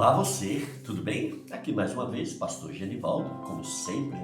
Olá você, tudo bem? Aqui mais uma vez, pastor Genivaldo, como sempre,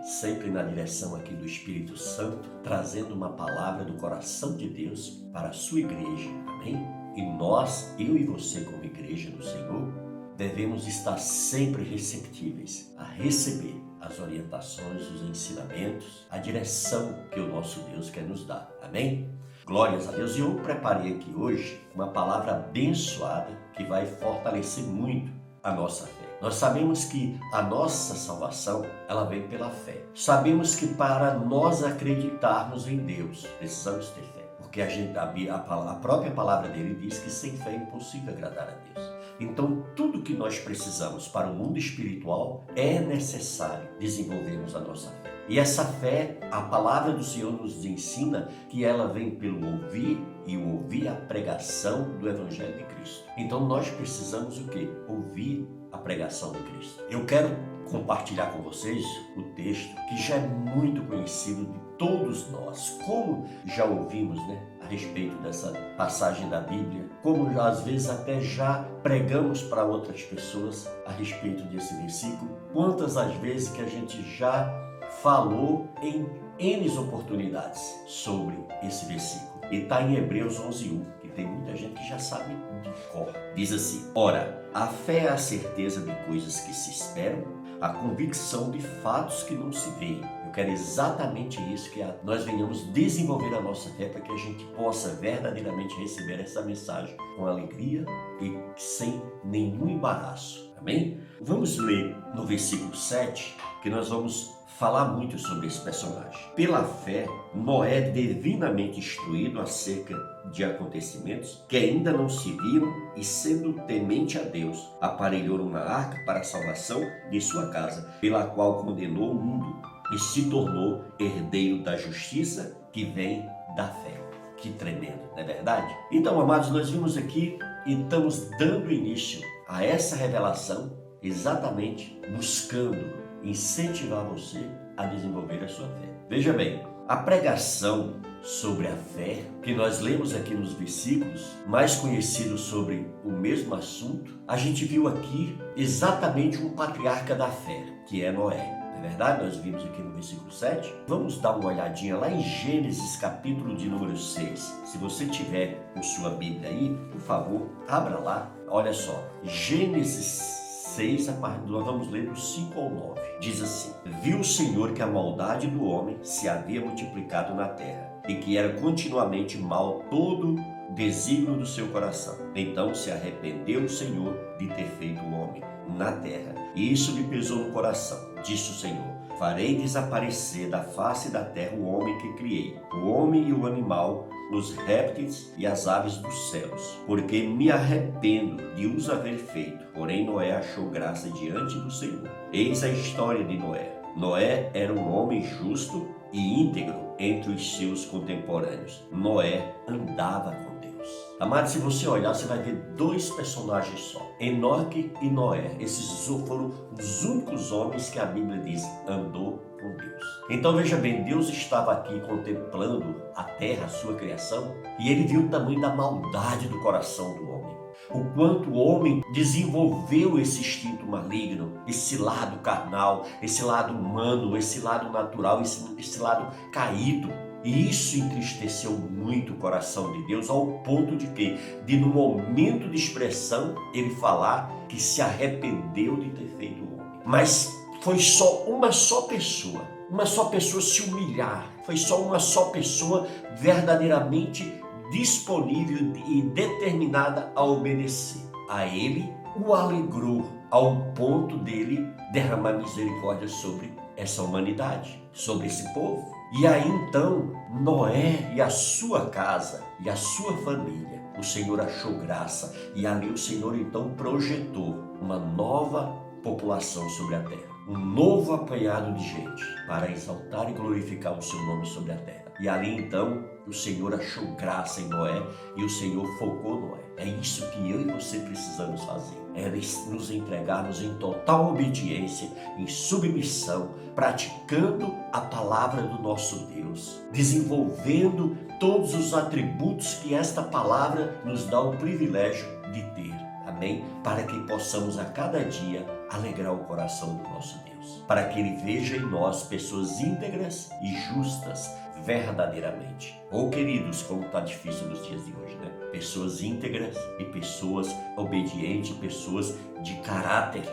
Sempre na direção aqui do Espírito Santo, trazendo uma palavra do coração de Deus para a sua igreja, amém? E nós, eu e você como igreja do Senhor, devemos estar sempre receptíveis a receber as orientações, os ensinamentos, a direção que o nosso Deus quer nos dar, amém? Glórias a Deus. E eu preparei aqui hoje uma palavra abençoada que vai fortalecer muito a nossa fé. Nós sabemos que a nossa salvação, ela vem pela fé. Sabemos que para nós acreditarmos em Deus, precisamos ter fé. Porque a própria palavra dele diz que sem fé é impossível agradar a Deus. Então, tudo que nós precisamos para o mundo espiritual é necessário desenvolvermos a nossa fé. E essa fé, a palavra do Senhor nos ensina que ela vem pelo ouvir e ouvir a pregação do Evangelho de Cristo. Então, nós precisamos o quê? Ouvir a pregação de Cristo. Eu quero compartilhar com vocês o texto que já é muito conhecido de todos nós. Como já ouvimos, a respeito dessa passagem da Bíblia, como já, às vezes até já pregamos para outras pessoas a respeito desse versículo. Quantas as vezes que a gente já falou em N oportunidades sobre esse versículo. E está em Hebreus 11:1, que tem muita gente que já sabe de cor. Diz assim: ora, a fé é a certeza de coisas que se esperam, a convicção de fatos que não se veem. Eu quero exatamente isso, que nós venhamos desenvolver a nossa fé para que a gente possa verdadeiramente receber essa mensagem com alegria e sem nenhum embaraço. Amém? Vamos ler no versículo 7, que nós vamos falar muito sobre esse personagem. Pela fé, Noé, divinamente instruído acerca de acontecimentos que ainda não se viam e sendo temente a Deus, aparelhou uma arca para a salvação de sua casa, pela qual condenou o mundo e se tornou herdeiro da justiça que vem da fé. Que tremendo, não é verdade? Então, amados, nós vimos aqui e estamos dando início a essa revelação exatamente buscando incentivar você a desenvolver a sua fé. Veja bem, a pregação sobre a fé, que nós lemos aqui nos versículos, mais conhecidos sobre o mesmo assunto, a gente viu aqui exatamente um patriarca da fé, que é Noé. Não é verdade? Nós vimos aqui no versículo 7. Vamos dar uma olhadinha lá em Gênesis, capítulo de número 6. Se você tiver com sua Bíblia aí, por favor, abra lá. Olha só, Gênesis 6, nós vamos ler do 5 ao 9. Diz assim: viu o Senhor que a maldade do homem se havia multiplicado na terra, e que era continuamente mal todo desígnio do seu coração. Então se arrependeu o Senhor de ter feito o homem na terra, e isso lhe pesou no coração. Disse o Senhor: farei desaparecer da face da terra o homem que criei, o homem e o animal, os répteis e as aves dos céus, porque me arrependo de os haver feito. Porém Noé achou graça diante do Senhor. Eis a história de Noé. Noé era um homem justo e íntegro entre os seus contemporâneos. Noé andava com Deus. Amado, se você olhar, você vai ver dois personagens só: Enoque e Noé. Esses foram os únicos homens que a Bíblia diz andou com Deus. Então veja bem, Deus estava aqui contemplando a terra, a sua criação, e ele viu o tamanho da maldade do coração do homem. O quanto o homem desenvolveu esse instinto maligno, esse lado carnal, esse lado humano, esse lado natural, esse lado caído. E isso entristeceu muito o coração de Deus, ao ponto de que, no momento de expressão, ele falar que se arrependeu de ter feito o homem. Mas foi só uma só pessoa se humilhar, foi só uma só pessoa verdadeiramente disponível e determinada a obedecer. A ele o alegrou ao ponto dele derramar misericórdia sobre essa humanidade, sobre esse povo. E aí então Noé e a sua casa e a sua família, o Senhor achou graça, e ali o Senhor então projetou uma nova população sobre a terra, um novo apanhado de gente para exaltar e glorificar o seu nome sobre a terra. E ali então o Senhor achou graça em Noé e o Senhor focou Noé. É isso que eu e você precisamos fazer. É nos entregarmos em total obediência, em submissão, praticando a palavra do nosso Deus, desenvolvendo todos os atributos que esta palavra nos dá o privilégio de ter. Amém? Para que possamos a cada dia alegrar o coração do nosso Deus. Para que Ele veja em nós pessoas íntegras e justas verdadeiramente. Ou queridos, como está difícil nos dias de hoje, né? Pessoas íntegras e pessoas obedientes, pessoas de caráter.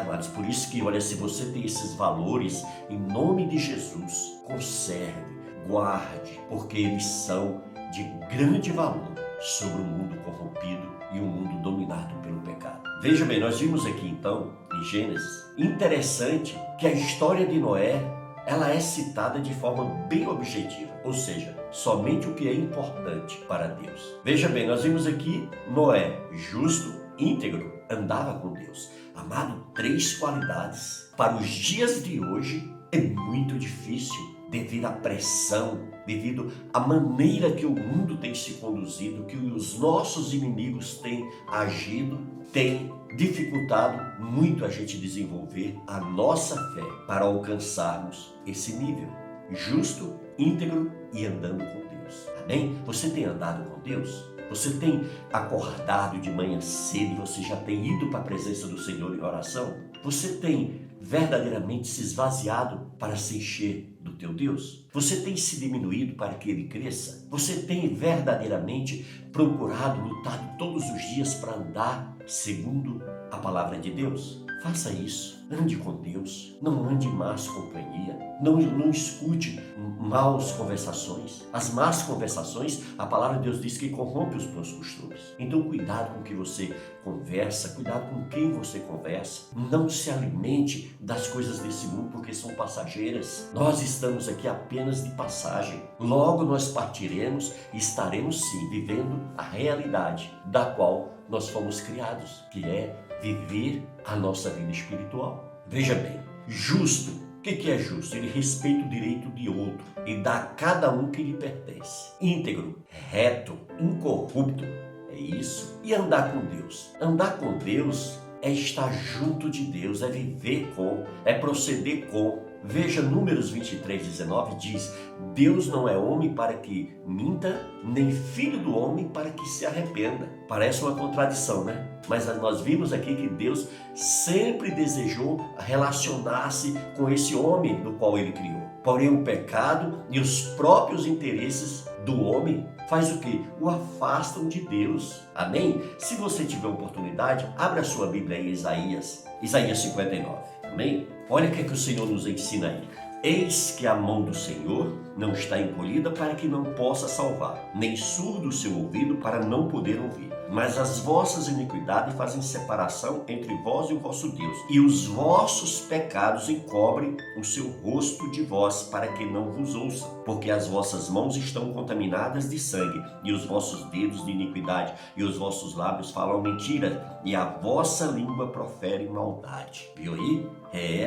Amados, por isso que, olha, se você tem esses valores, em nome de Jesus, conserve, guarde, porque eles são de grande valor sobre o mundo corrompido e o mundo dominado pelo pecado. Veja bem, nós vimos aqui então, em Gênesis, interessante que a história de Noé, ela é citada de forma bem objetiva, ou seja, somente o que é importante para Deus. Veja bem, nós vimos aqui Noé, justo, íntegro, andava com Deus. Amado, 3 qualidades. Para os dias de hoje é muito difícil, devido à pressão, devido à maneira que o mundo tem se conduzido, que os nossos inimigos têm agido, tem dificultado muito a gente desenvolver a nossa fé para alcançarmos esse nível justo, íntegro e andando com Deus. Amém? Você tem andado com Deus? Você tem acordado de manhã cedo e você já tem ido para a presença do Senhor em oração? Você tem verdadeiramente se esvaziado para se encher do teu Deus? Você tem se diminuído para que Ele cresça? Você tem verdadeiramente procurado, lutado todos os dias para andar segundo a palavra de Deus? Faça isso. Ande com Deus. Não ande em más companhia. Não escute maus conversações. As más conversações, a palavra de Deus diz que corrompe os bons costumes. Então, cuidado com o que você conversa, cuidado com quem você conversa. Não se alimente das coisas desse mundo, porque são passageiras. Nós estamos aqui apenas de passagem. Logo nós partiremos e estaremos sim vivendo a realidade da qual nós fomos criados, que é viver a nossa vida espiritual. Veja bem, justo. O que é justo? Ele respeita o direito de outro e dá a cada um que lhe pertence. Íntegro, reto, incorrupto. É isso. E andar com Deus. Andar com Deus é estar junto de Deus, é viver com, é proceder com. Veja, Números 23:19 diz: Deus não é homem para que minta, nem filho do homem para que se arrependa. Parece uma contradição, né? Mas nós vimos aqui que Deus sempre desejou relacionar-se com esse homem do qual Ele criou. Porém, o pecado e os próprios interesses do homem faz o quê? O afastam de Deus. Amém? Se você tiver oportunidade, abra a sua Bíblia em Isaías 59. Amém? Olha o que é que o Senhor nos ensina aí. Eis que a mão do Senhor não está encolhida para que não possa salvar, nem surdo o seu ouvido para não poder ouvir. Mas as vossas iniquidades fazem separação entre vós e o vosso Deus, e os vossos pecados encobrem o seu rosto de vós para que não vos ouçam, porque as vossas mãos estão contaminadas de sangue, e os vossos dedos de iniquidade, e os vossos lábios falam mentira, e a vossa língua profere maldade. Viu aí?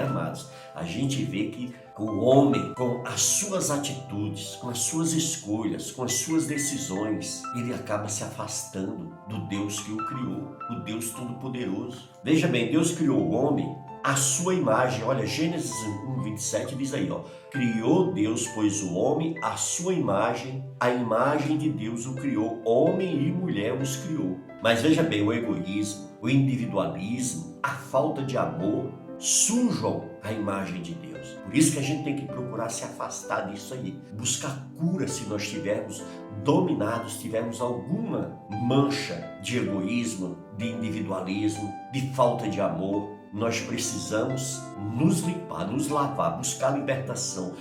Amados, a gente vê que o homem, com as suas atitudes, com as suas escolhas, com as suas decisões, ele acaba se afastando do Deus que o criou, o Deus Todo-Poderoso. Veja bem, Deus criou o homem à sua imagem. Olha, Gênesis 1:27 diz aí, criou Deus, pois o homem à sua imagem, a imagem de Deus o criou, homem e mulher os criou. Mas veja bem, o egoísmo, o individualismo, a falta de amor, sujam a imagem de Deus. Por isso que a gente tem que procurar se afastar disso aí. Buscar cura se nós estivermos dominados, tivermos alguma mancha de egoísmo, de individualismo, de falta de amor. Nós precisamos nos limpar, nos lavar, buscar libertação,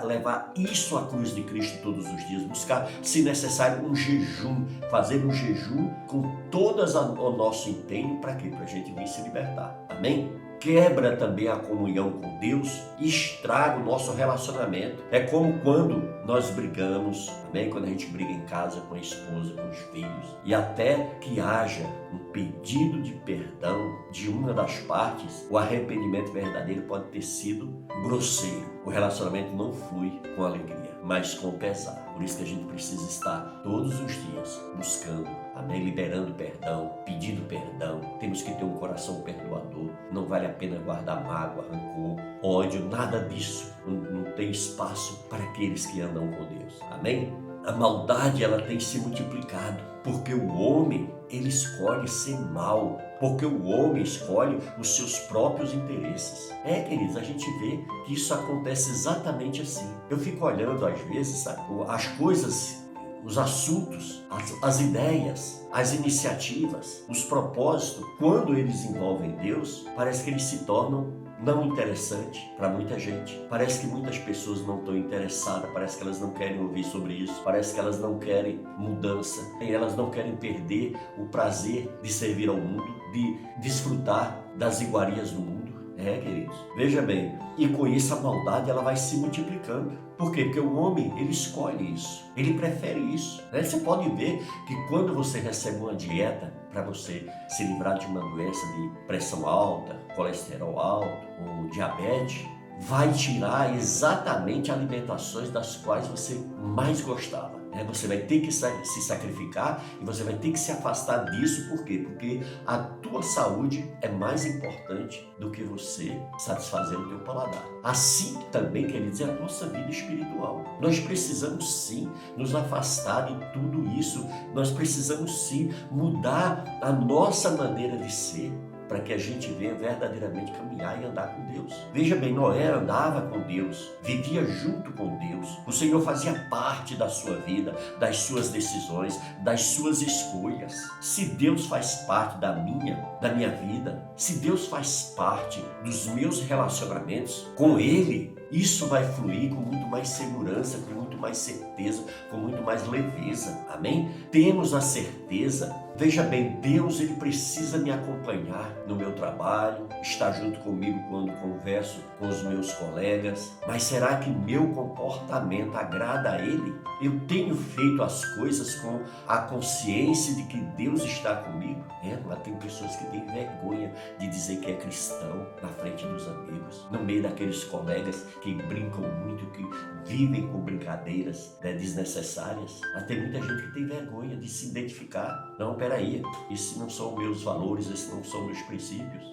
levar isso à cruz de Cristo todos os dias, buscar, se necessário, um jejum, fazer um jejum com todas o nosso empenho. Para quê? Para a gente vir se libertar. Amém? Quebra também a comunhão com Deus e estraga o nosso relacionamento. É como quando nós brigamos, amém? Quando a gente briga em casa com a esposa, com os filhos, e até que haja um pedido de perdão de uma das partes, o arrependimento verdadeiro pode ter sido grosseiro. O relacionamento não flui com alegria, mas com pesar. Por isso que a gente precisa estar todos os dias buscando, amém? Liberando perdão, pedindo perdão. Temos que ter um coração perdoador. Não vale a pena guardar mágoa, rancor, ódio, nada disso. Não tem espaço para aqueles que andam com Deus. Amém? a maldade ela tem se multiplicado, porque o homem ele escolhe ser mal, porque o homem escolhe os seus próprios interesses. Queridos, a gente vê que isso acontece exatamente assim. Eu fico olhando às vezes, sabe, as coisas, os assuntos, as ideias, as iniciativas, os propósitos, quando eles envolvem Deus, parece que eles se tornam não interessante para muita gente. Parece que muitas pessoas não estão interessadas, parece que elas não querem ouvir sobre isso, parece que elas não querem mudança, e elas não querem perder o prazer de servir ao mundo, de desfrutar das iguarias do mundo. Queridos, veja bem, e com isso a maldade ela vai se multiplicando. Por quê? Porque o homem, ele escolhe isso, ele prefere isso. Você pode ver que quando você recebe uma dieta para você se livrar de uma doença de pressão alta, colesterol alto ou diabetes, vai tirar exatamente alimentações das quais você mais gostava. Você vai ter que se sacrificar e você vai ter que se afastar disso. Por quê? Porque a tua saúde é mais importante do que você satisfazer o teu paladar. Assim também quer dizer a nossa vida espiritual. Nós precisamos sim nos afastar de tudo isso. Nós precisamos sim mudar a nossa maneira de ser, para que a gente venha verdadeiramente caminhar e andar com Deus. Veja bem, Noé andava com Deus, vivia junto com Deus. O Senhor fazia parte da sua vida, das suas decisões, das suas escolhas. Se Deus faz parte da minha vida, se Deus faz parte dos meus relacionamentos com Ele, isso vai fluir com muito mais segurança, com muito mais certeza, com muito mais leveza. Amém? Temos a certeza. Veja bem, Deus ele precisa me acompanhar no meu trabalho, estar junto comigo quando converso com os meus colegas. Mas será que meu comportamento agrada a Ele? Eu tenho feito as coisas com a consciência de que Deus está comigo? Mas tem pessoas que têm vergonha de dizer que é cristão na frente dos amigos, no meio daqueles colegas que brincam muito, que vivem com brincadeiras desnecessárias. Mas tem muita gente que tem vergonha de se identificar. Não, peraí, esses não são meus valores, esses não são meus princípios.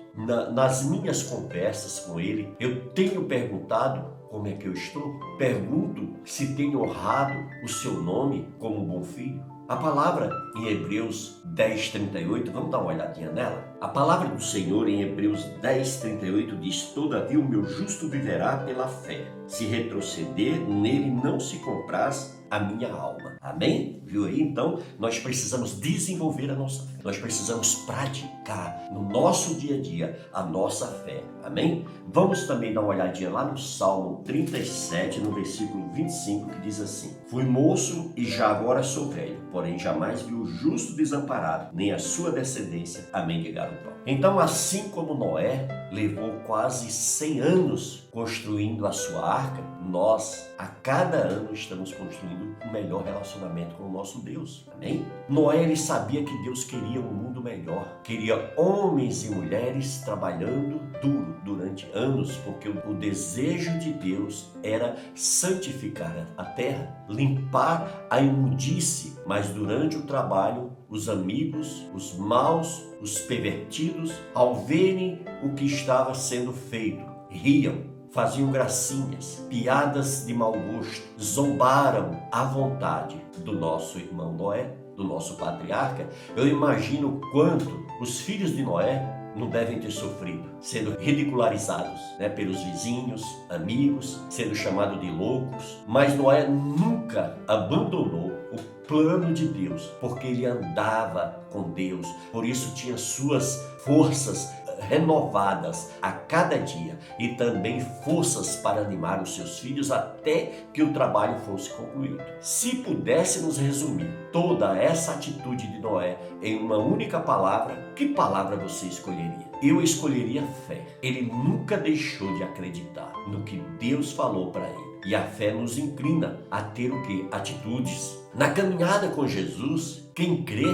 Nas minhas conversas com Ele, eu tenho perguntado como é que eu estou. Pergunto se tenho honrado o seu nome como um bom filho. A palavra em Hebreus 10:38, vamos dar uma olhadinha nela? A palavra do Senhor em Hebreus 10:38 diz: todavia o meu justo viverá pela fé. Se retroceder, nele não se compraz a minha alma. Amém? Viu aí? Então, nós precisamos desenvolver a nossa fé. Nós precisamos praticar no nosso dia a dia a nossa fé. Amém? Vamos também dar uma olhadinha lá no Salmo 37, no versículo 25, que diz assim: fui moço e já agora sou velho, porém jamais vi o justo desamparado, nem a sua descendência a mendigar o pão. Então, assim como Noé levou quase 100 anos construindo a sua arca, nós, a cada ano, estamos construindo um melhor relacionamento com o nosso Deus. Amém? Noé, ele sabia que Deus queria um mundo melhor. Queria homens e mulheres trabalhando duro durante anos, porque o desejo de Deus era santificar a terra, limpar a imundície, mas durante o trabalho, os amigos, os maus, os pervertidos, ao verem o que estava sendo feito, riam, faziam gracinhas, piadas de mau gosto, zombaram à vontade do nosso irmão Noé, do nosso patriarca. Eu imagino quanto os filhos de Noé não devem ter sofrido, sendo ridicularizados pelos vizinhos, amigos, sendo chamados de loucos. Mas Noé nunca abandonou o plano de Deus, porque ele andava com Deus, por isso tinha suas forças renovadas a cada dia e também forças para animar os seus filhos até que o trabalho fosse concluído. Se pudéssemos resumir toda essa atitude de Noé em uma única palavra, que palavra você escolheria? Eu escolheria fé. Ele nunca deixou de acreditar no que Deus falou para ele. E a fé nos inclina a ter o quê? Atitudes. Na caminhada com Jesus, quem crê,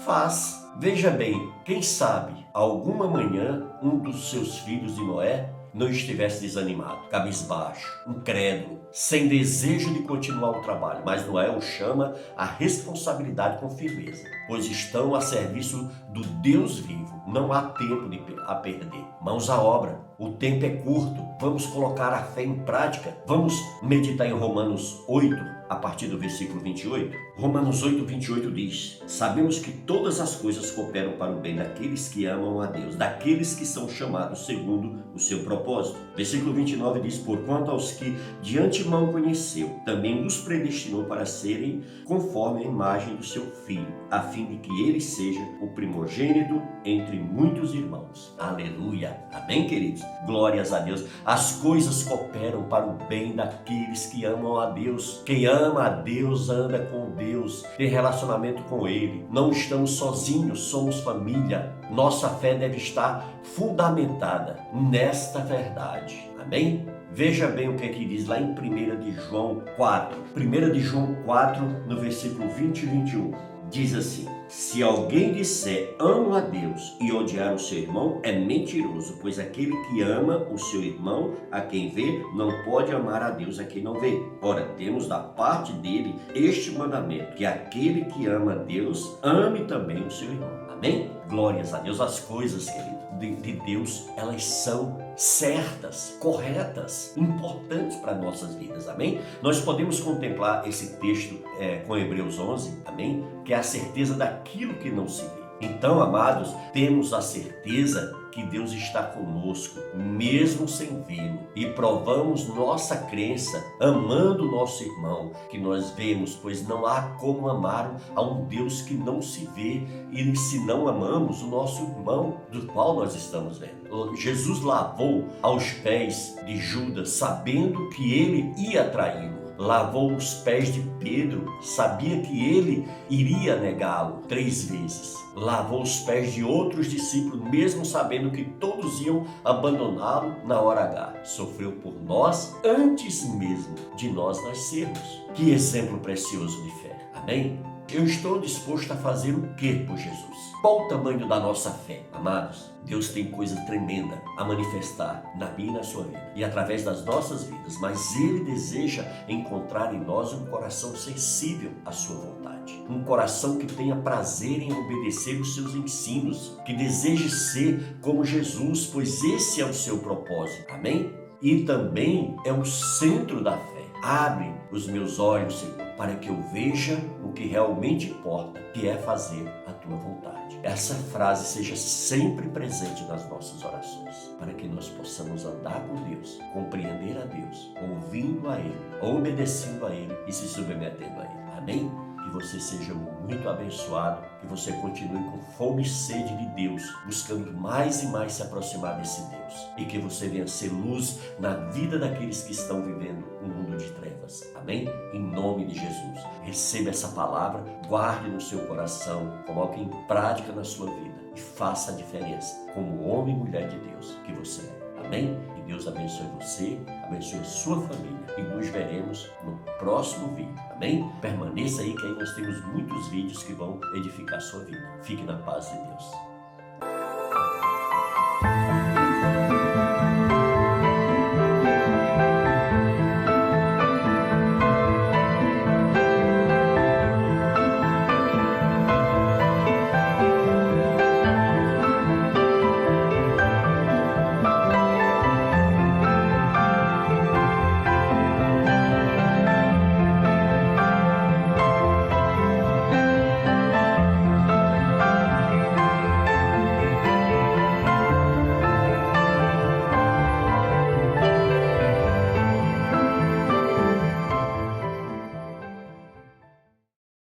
faz. Veja bem, quem sabe alguma manhã um dos seus filhos de Noé não estivesse desanimado, cabisbaixo, incrédulo, sem desejo de continuar o trabalho. Mas Noé o chama à responsabilidade com firmeza, pois estão a serviço do Deus vivo. Não há tempo a perder. Mãos à obra. O tempo é curto. Vamos colocar a fé em prática. Vamos meditar em Romanos 8, a partir do versículo 28. Romanos 8, 28 diz: sabemos que todas as coisas cooperam para o bem daqueles que amam a Deus, daqueles que são chamados segundo o seu propósito. Versículo 29 diz: porquanto aos que de antemão conheceu, também os predestinou para serem conforme a imagem do seu Filho, a fim de que ele seja o primogênito entre muitos irmãos. Aleluia! Amém, queridos? Glórias a Deus. As coisas cooperam para o bem daqueles que amam a Deus. Quem ama a Deus anda com Deus, tem relacionamento com Ele. Não estamos sozinhos, somos família. Nossa fé deve estar fundamentada nesta verdade. Amém? Veja bem o que é que diz lá em 1 de João 4. 1 de João 4, no versículo 20 e 21. Diz assim: se alguém disser amo a Deus e odiar o seu irmão, é mentiroso, pois aquele que ama o seu irmão a quem vê, não pode amar a Deus a quem não vê. Ora, temos da parte dele este mandamento, que aquele que ama a Deus, ame também o seu irmão. Amém? Glórias a Deus. As coisas, querido, de Deus, elas são certas, corretas, importantes para nossas vidas, amém? Nós podemos contemplar esse texto com Hebreus 11, amém? Que é a certeza daquilo que não se vê. Então, amados, temos a certeza que Deus está conosco, mesmo sem vê-lo, e provamos nossa crença amando o nosso irmão, que nós vemos, pois não há como amar a um Deus que não se vê, e se não amamos o nosso irmão, do qual nós estamos vendo. Jesus lavou aos pés de Judas, sabendo que ele ia traí-lo. Lavou os pés de Pedro, sabia que ele iria negá-lo 3 vezes. Lavou os pés de outros discípulos, mesmo sabendo que todos iam abandoná-lo na hora H. Sofreu por nós antes mesmo de nós nascermos. Que exemplo precioso de fé. Amém? Eu estou disposto a fazer o que por Jesus? Qual o tamanho da nossa fé, amados? Deus tem coisa tremenda a manifestar na minha e na sua vida e através das nossas vidas, mas Ele deseja encontrar em nós um coração sensível à sua vontade, um coração que tenha prazer em obedecer os seus ensinos, que deseje ser como Jesus, pois esse é o seu propósito, amém? E também é o centro da fé. Abre os meus olhos, Senhor, para que eu veja o que realmente importa, que é fazer a tua vontade. Essa frase seja sempre presente nas nossas orações, para que nós possamos andar com Deus, compreender a Deus, ouvindo a Ele, obedecendo a Ele e se submetendo a Ele. Amém? Que você seja muito abençoado, que você continue com fome e sede de Deus, buscando mais e mais se aproximar desse Deus, e que você venha ser luz na vida daqueles que estão vivendo um mundo de trevas. Amém? Em nome de Jesus. Receba essa palavra, guarde no seu coração, coloque em prática na sua vida e faça a diferença como homem e mulher de Deus que você é. Amém? Que Deus abençoe você, abençoe sua família e nos veremos no próximo vídeo. Amém? Permaneça aí que aí nós temos muitos vídeos que vão edificar a sua vida. Fique na paz de Deus.